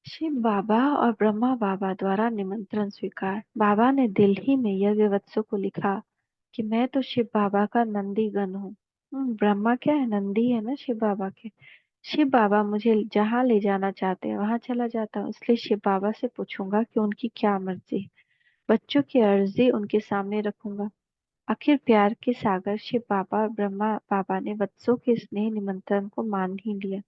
शिव बाबा और ब्रह्मा बाबा द्वारा निमंत्रण स्वीकार। बाबा ने दिल्ली में यज्ञवत्सों को लिखा कि मैं तो शिव बाबा का नंदी गण हूँ। ब्रह्मा क्या है, नंदी है ना शिव बाबा के। शिव बाबा मुझे जहाँ ले जाना चाहते हैं वहां चला जाता हूँ, इसलिए शिव बाबा से पूछूंगा कि उनकी क्या मर्जी है। बच्चों की अर्जी उनके सामने रखूंगा। आखिर प्यार के सागर शिव बाबा और ब्रह्मा बाबा ने वत्सों के स्नेह निमंत्रण को मान ही लिया।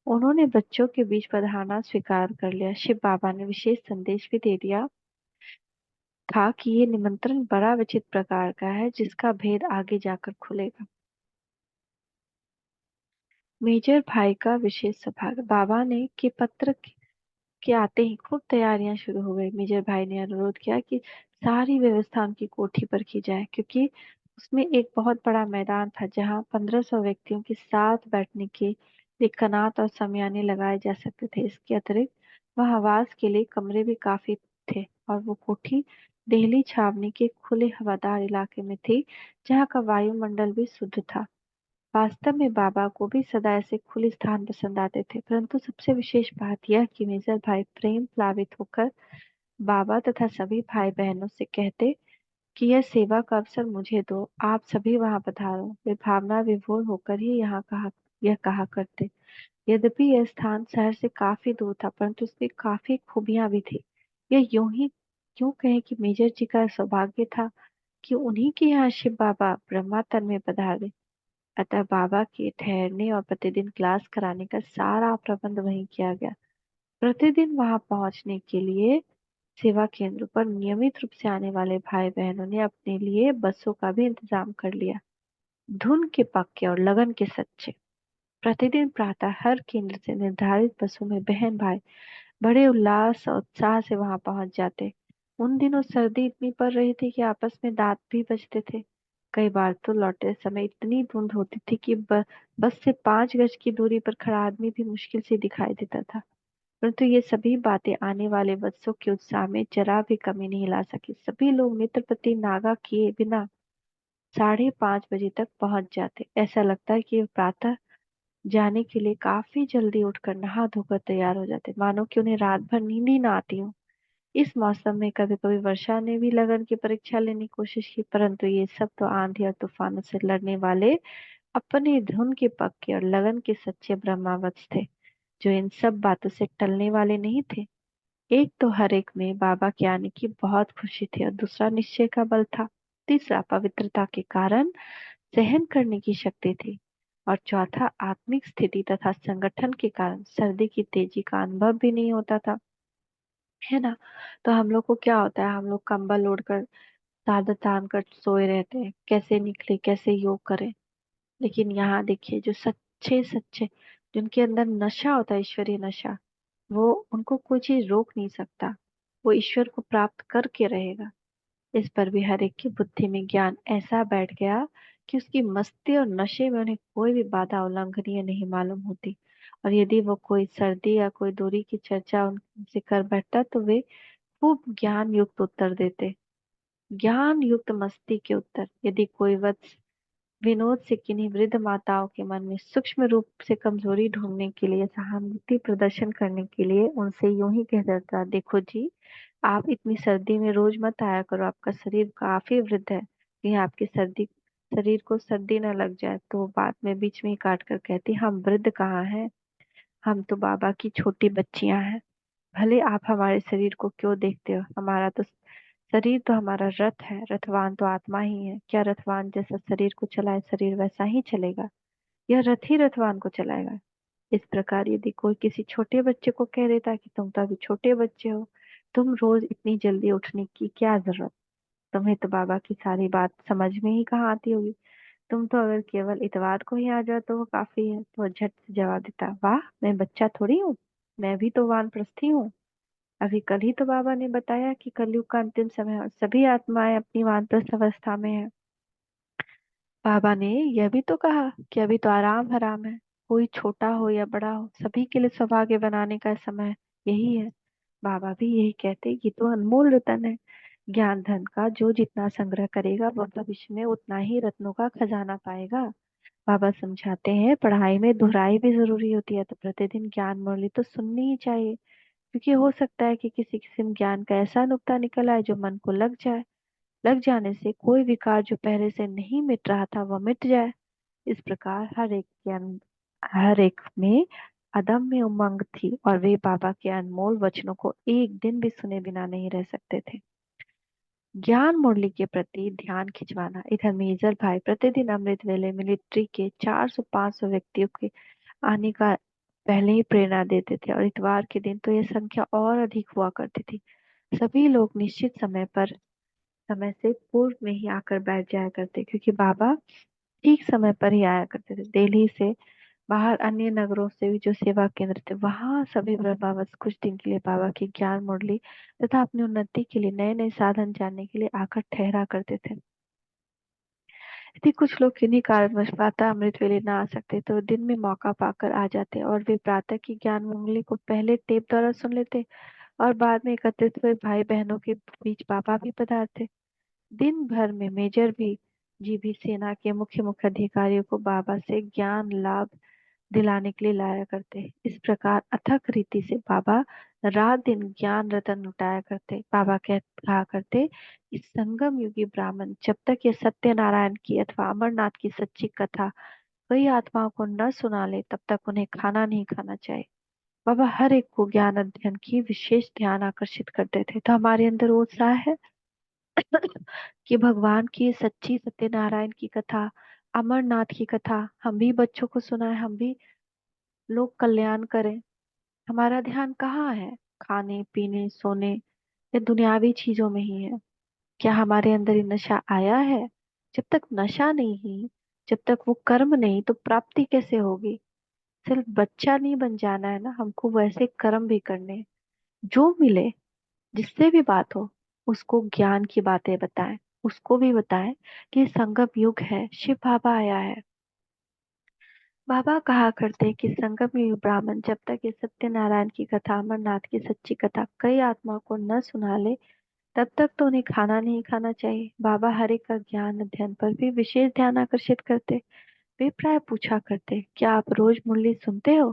उन्होंने बच्चों के बीच पधारना स्वीकार कर लिया। शिव बाबा ने विशेष संदेश भी दे दिया था कि ये निमंत्रण बड़ा विचित्र प्रकार का है, जिसका भेद आगे जाकर खुलेगा। मेजर भाई का विशेष सौभाग्य। बाबा ने के पत्र के आते ही खूब तैयारियां शुरू हो गई। मेजर भाई ने अनुरोध किया कि सारी व्यवस्था उनकी कोठी पर की जाए, क्योंकि उसमें एक बहुत बड़ा मैदान था जहां 1500 व्यक्तियों के साथ बैठने के लिए कनात और शमियाने लगाए जा सकते थे। इसके अतिरिक्त वह आवास के लिए कमरे भी काफी थे, और वो कोठी दिल्ली छावनी के खुले हवादार इलाके में थी, जहाँ का वायुमंडल भी शुद्ध था। वास्तव में बाबा को भी सदा ऐसे खुले स्थान पसंद आते थे, परंतु सबसे विशेष बात यह कि मेजर भाई प्रेम प्लावित होकर बाबा तथा सभी भाई बहनों से कहते कि यह सेवा का अवसर मुझे दो, आप सभी वहां पधारो। वे भावना विभोर होकर ही यह कहा करते। यद्यपि यह स्थान शहर से काफी दूर था, परंतु उसमें काफी खूबियां भी थी। यह यूं कहें कि मेजर जी का सौभाग्य था कि उन्हीं के यहाँ शिव बाबा ब्रह्मा तन में पधारे। अतः बाबा के ठहरने और प्रतिदिन क्लास कराने का सारा प्रबंध वहीं किया गया। प्रतिदिन वहां पहुंचने के लिए सेवा केंद्र पर नियमित रूप से आने वाले भाई बहनों ने अपने लिए बसों का भी इंतजाम कर लिया। धुन के पक्के और लगन के सच्चे। प्रतिदिन प्रातः हर केंद्र से निर्धारित बसों में बहन भाई बड़े उल्लास और उत्साह से वहां पहुंच जाते। उन दिनों सर्दी इतनी पड़ रही थी कि आपस में दांत भी बजते थे। कई बार तो लौटते समय इतनी धुंध होती थी कि बस से 5 गज की दूरी पर खड़ा आदमी भी मुश्किल से दिखाई देता था। परंतु ये सभी बातें आने वाले बच्चों के उत्साह में जरा भी कमी नहीं ला सकी। सभी लोग मित्र प्रति नागा किए बिना 5:30 बजे तक पहुंच जाते। ऐसा लगता है कि वे प्रातः जाने के लिए काफी जल्दी उठकर नहा धोकर तैयार हो जाते, मानो कि उन्हें रात भर नींद ही ना आती हो। इस मौसम में कभी कभी वर्षा ने भी लगन की परीक्षा लेने की कोशिश की, परंतु ये सब तो आंधी और तूफानों से लड़ने वाले अपने धुन के पक्के और लगन के सच्चे ब्रह्मावत्स थे, जो इन सब बातों से टलने वाले नहीं थे। एक तो हर एक में बाबा के आने की बहुत खुशी थी, और दूसरा निश्चय का बल था। तीसरा पवित्रता के कारण सहन करने की शक्ति थी, और चौथा आत्मिक स्थिति तथा संगठन के कारण सर्दी की तेजी का अनुभव भी नहीं होता था, है ना। तो हम लोग को क्या होता है, हम लोग कंबल ओढ़कर चादर तान कर सोए रहते हैं, कैसे निकले कैसे योग करें। लेकिन यहाँ देखिए, जो सच्चे सच्चे जिनके अंदर नशा होता है, ईश्वरीय नशा, वो उनको कोई चीज रोक नहीं सकता। वो ईश्वर को प्राप्त करके रहेगा। इस पर भी हर एक की बुद्धि में ज्ञान ऐसा बैठ गया कि उसकी मस्ती और नशे में उन्हें कोई भी बाधा उल्लंघनीय नहीं मालूम होती। और यदि वो कोई सर्दी या कोई दूरी की चर्चा उनसे कर बैठता, तो वे खूब ज्ञान युक्त उत्तर देते। ज्ञान युक्त मस्ती के उत्तर। यदि कोई वत्स विनोद से किन्हीं वृद्ध माताओं के मन में सूक्ष्म रूप से कमजोरी ढूंढने के लिए, सहानुभूति प्रदर्शन करने के लिए उनसे यूं ही कह देता, देखो जी, आप इतनी सर्दी में रोज मत आया करो, आपका शरीर काफी वृद्ध है, कहीं आपके सर्दी शरीर को सर्दी न लग जाए। तो वो बात में बीच में ही काट कर कहती, हम वृद्ध कहाँ हैं, हम तो बाबा की छोटी बच्चियां हैं। भले आप हमारे शरीर को क्यों देखते हो, हमारा तो शरीर तो हमारा रथ है, रथवान तो आत्मा ही है। क्या रथवान जैसा शरीर को चलाए, शरीर वैसा ही चलेगा? यह रथ ही रथवान को चलाएगा। इस प्रकार यदि कोई किसी छोटे बच्चे को कह देता कि तुम तो अभी छोटे बच्चे हो, तुम रोज इतनी जल्दी उठने की क्या जरूरत, तुम्हें तो बाबा की सारी बात समझ में ही कहाँ आती होगी, तुम तो अगर केवल इतवार को ही आ जाओ तो वो काफी है, तो झट से जवाब देता, वाह, मैं बच्चा थोड़ी हूँ, मैं भी तो वानप्रस्थी हूँ। अभी कल ही तो बाबा ने बताया कि कलयुग का अंतिम समय है और सभी आत्माएं अपनी वानप्रस्थ अवस्था में है। बाबा ने यह भी तो कहा कि अभी तो आराम हराम है, कोई छोटा हो या बड़ा हो, सभी के लिए सौभाग्य बनाने का समय यही है। बाबा भी यही कहते, ये तो अनमोल रतन है। ज्ञान धन का जो जितना संग्रह करेगा, वह भविष्य में उतना ही रत्नों का खजाना पाएगा। बाबा समझाते हैं, पढ़ाई में दोहराई भी जरूरी होती है, तो प्रतिदिन ज्ञान मुरली तो सुननी ही चाहिए। क्योंकि हो सकता है कि किसी किस्म ज्ञान का ऐसा नुक्ता निकल आए जो मन को लग जाए। लग जाने से कोई विकार जो पहले से नहीं मिट रहा था वह मिट जाए। इस प्रकार हर एक में अदम्य उमंग थी और वे बाबा के अनमोल वचनों को एक दिन भी सुने बिना नहीं रह सकते थे। ज्ञान मुरली के प्रति ध्यान खिंचवाना। इधर मेजर भाई प्रतिदिन अमृत वेले मिलिट्री के 400-500 व्यक्तियों के आने का पहले ही प्रेरणा देते थे और इतवार के दिन तो यह संख्या और अधिक हुआ करती थी। सभी लोग निश्चित समय से पूर्व में ही आकर बैठ जाया करते, क्योंकि बाबा ठीक समय पर ही आया करते थे। दिल्ली से बाहर अन्य नगरों से भी जो सेवा केंद्र थे, वहां सभी ब्रह्मावस कुछ दिन के लिए बाबा की ज्ञान मुरली तथा अपनी उन्नति के लिए नए नए साधन जानने के लिए आकर ठहरा करते थे। यदि कुछ लोग किन्हीं कारणवश प्रातः अमृत वेले न आ सकते तो दिन में मौका पाकर आ जाते और वे प्रातः की ज्ञान मुरली को पहले टेप द्वारा सुन लेते और बाद में एकत्रित हुए भाई बहनों के बीच बाबा भी पधारते। दिन भर में मेजर भी सेना के मुख्य मुख्य अधिकारियों को बाबा से ज्ञान लाभ दिलाने के लिए लाया करते। इस प्रकार अथक रीति से बाबा रात दिन ज्ञान रतन लुटाया करते। बाबा कहा करते, इस संगम युगी ब्राह्मण जब तक ये सत्यनारायण की अथवा अमरनाथ की सच्ची कथा कई आत्माओं को न सुना ले तब तक उन्हें खाना नहीं खाना चाहिए। बाबा हर एक को ज्ञान अध्ययन की विशेष ध्यान आकर्षित करते थे। तो हमारे अंदर वो उत्साह है कि भगवान की सच्ची सत्यनारायण की कथा, अमरनाथ की कथा हम भी बच्चों को सुनाए, हम भी लोक कल्याण करें। हमारा ध्यान कहाँ है? खाने पीने सोने या दुनियावी चीजों में ही है? क्या हमारे अंदर ये नशा आया है? जब तक नशा नहीं, जब तक वो कर्म नहीं, तो प्राप्ति कैसे होगी? सिर्फ बच्चा नहीं बन जाना है ना, हमको वैसे कर्म भी करने हैं। जो मिले, जिससे भी बात हो, उसको ज्ञान की बातें बताएं। उसको भी बताएं कि ये संगम युग है, शिव बाबा आया है। बाबा कहा करते कि संगम युग ब्राह्मण जब तक ये सत्यनारायण की कथा, अमरनाथ की सच्ची कथा कई आत्मा को न सुना ले तब तक तो उन्हें खाना नहीं खाना चाहिए। बाबा हरि का ज्ञान अध्ययन पर भी विशेष ध्यान आकर्षित करते। वे प्राय पूछा करते, क्या आप रोज मुरली सुनते हो?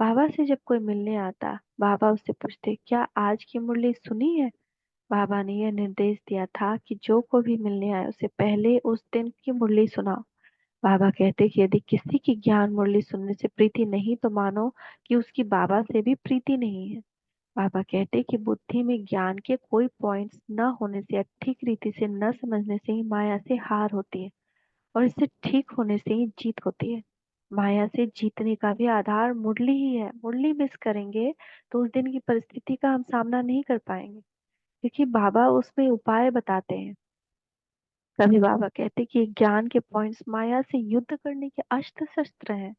बाबा से जब कोई मिलने आता, बाबा उससे पूछते, क्या आज की मुरली सुनी है? बाबा ने यह निर्देश दिया था कि जो कोई भी मिलने आए उसे पहले उस दिन की मुरली सुनाओ। बाबा कहते कि यदि किसी की ज्ञान मुरली सुनने से प्रीति नहीं तो मानो कि उसकी बाबा से भी प्रीति नहीं है। बाबा कहते कि बुद्धि में ज्ञान के कोई पॉइंट्स न होने से या ठीक रीति से न समझने से ही माया से हार होती है और इससे ठीक होने से ही जीत होती है। माया से जीतने का भी आधार मुरली ही है। मुरली मिस करेंगे तो उस दिन की परिस्थिति का हम सामना नहीं कर पाएंगे, क्योंकि बाबा उसमें उपाय बताते हैं। तभी बाबा कहते कि ज्ञान के पॉइंट्स माया से युद्ध करने के अस्त्र शस्त्र हैं।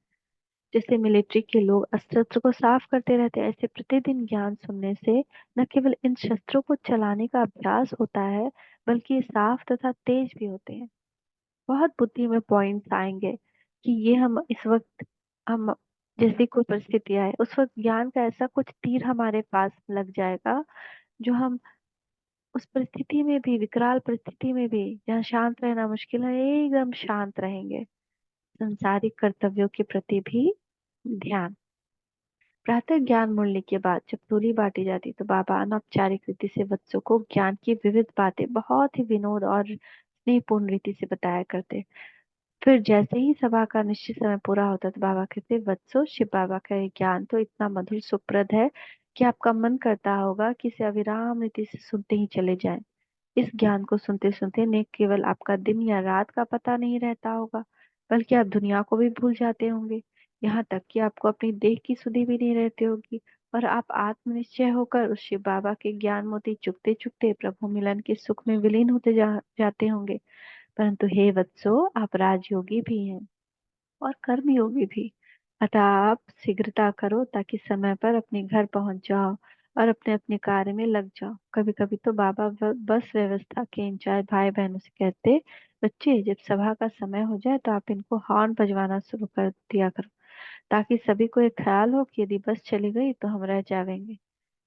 जैसे मिलिट्री के लोग अस्त्र शस्त्र को साफ करते रहते हैं, ऐसे प्रतिदिन ज्ञान सुनने से न केवल इन शस्त्रों को चलाने का अभ्यास होता है, बल्कि ये साफ तथा तेज भी होते हैं। बहुत बुद्धि में पॉइंट्स आएंगे कि ये हम इस वक्त हम जैसी कोई परिस्थिति आए उस वक्त ज्ञान का ऐसा कुछ तीर हमारे पास लग जाएगा जो हम उस परिस्थिति में भी, विकराल परिस्थिति में भी, जहाँ शांत रहना मुश्किल है, एकदम शांत रहेंगे। संसारिक कर्तव्यों के प्रति भी ध्यान। प्रातः ज्ञान मूल्य के बाद जब सूली बांटी जाती तो बाबा अनौपचारिक रीति से बच्चों को ज्ञान की विविध बातें बहुत ही विनोद और स्नेहपूर्ण रीति से बताया करते। फिर जैसे ही सभा का निश्चित समय पूरा होता तो बाबा कहते, बच्चों, शिव बाबा का ये ज्ञान तो इतना मधुर सुप्रद है कि आपका मन करता होगा कि इसे अविराम रीति से सुनते ही चले जाएं। इस ज्ञान को सुनते सुनते न केवल आपका दिन या रात का पता नहीं रहता होगा, बल्कि आप दुनिया को भी भूल जाते होंगे। यहाँ तक कि आपको अपनी देह की सुधि भी नहीं रहती होगी और आप आत्मनिश्चय होकर उस शिव बाबा के ज्ञान मोती चुगते चुगते प्रभु मिलन के सुख में विलीन होते जाते होंगे। परंतु हे वत्सो, आप राजयोगी भी हैं और कर्मयोगी भी। अतः आप शीघ्रता करो ताकि समय पर अपने घर पहुंच जाओ और अपने अपने कार्य में लग जाओ। कभी कभी तो बाबा बस व्यवस्था के इंचार्ज भाई बहनों से कहते, बच्चे, जब सभा का समय हो जाए तो आप इनको हॉर्न बजवाना शुरू कर दिया करो, ताकि सभी को एक ख्याल हो कि यदि बस चली गई तो हम रह जाएंगे।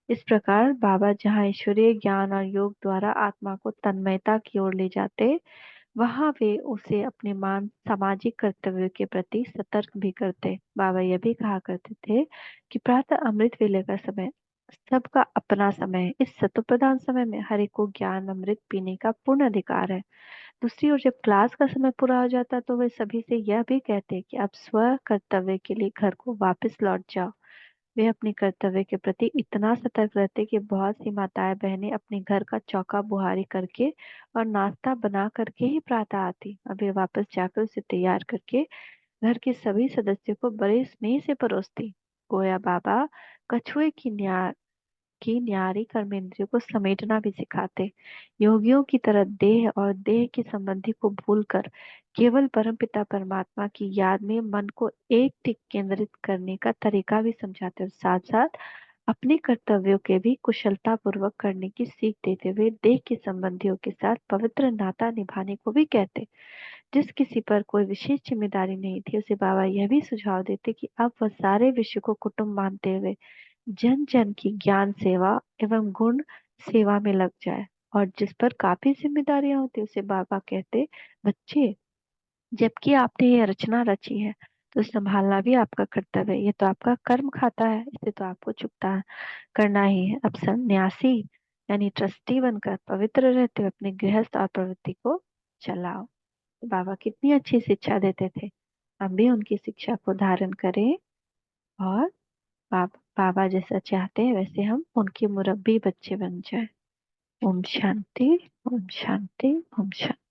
इस प्रकार बाबा जहाँ ईश्वरीय ज्ञान और योग द्वारा आत्मा को तन्मयता की ओर ले जाते, वहां वे उसे अपने मान सामाजिक कर्तव्यों के प्रति सतर्क भी करते। बाबा यह भी कहा करते थे कि प्रातः अमृत वेले का समय सबका अपना समय है। इस सत्व प्रधान समय में हर एक को ज्ञान अमृत पीने का पूर्ण अधिकार है। दूसरी ओर जब क्लास का समय पूरा हो जाता तो वे सभी से यह भी कहते कि अब स्व कर्तव्य के लिए घर को वापस लौट जाओ। वे अपने कर्तव्य के प्रति इतना सतर्क रहते कि बहुत सी माताएं बहनें अपने घर का चौका बुहारी करके और नाश्ता बना करके ही प्रातः आती। अब वे वापस जाकर उसे तैयार करके घर के सभी सदस्यों को बड़े स्नेह से परोसती। गोया बाबा कछुए की न्यारी कर्मेंद्रियों को समेटना भी सिखाते। योगियों की तरह देह और देह के संबंधी को भूलकर केवल परमपिता परमात्मा की याद में मन को एक टिक केंद्रित करने का तरीका भी समझाते और साथ साथ अपने कर्तव्यों के भी कुशलता पूर्वक करने की सीख देते हुए देह के संबंधियों के साथ पवित्र नाता निभाने को भी कहते। जिस किसी पर कोई विशेष जिम्मेदारी नहीं थी उसे बाबा यह भी सुझाव देते कि अब वह सारे विश्व को कुटुंब मानते हुए जन जन की ज्ञान सेवा एवं गुण सेवा में लग जाए। और जिस पर काफी जिम्मेदारियां होती उसे बाबा कहते, बच्चे जबकि आपने ये रचना रची है तो संभालना भी आपका कर्तव्य है। ये तो आपका कर्म खाता है, इसे तो आपको चुकता करना ही है। अब सन्यासी यानी ट्रस्टी बनकर पवित्र रहते हुए अपने गृहस्थ और प्रवृत्ति को चलाओ। बाबा कितनी अच्छी शिक्षा देते थे। हम भी उनकी शिक्षा को धारण करें और बाबा जैसा चाहते हैं वैसे हम उनके मुरब्बी बच्चे बन जाए। ओम शांति, ओम शांति, ओम शांति।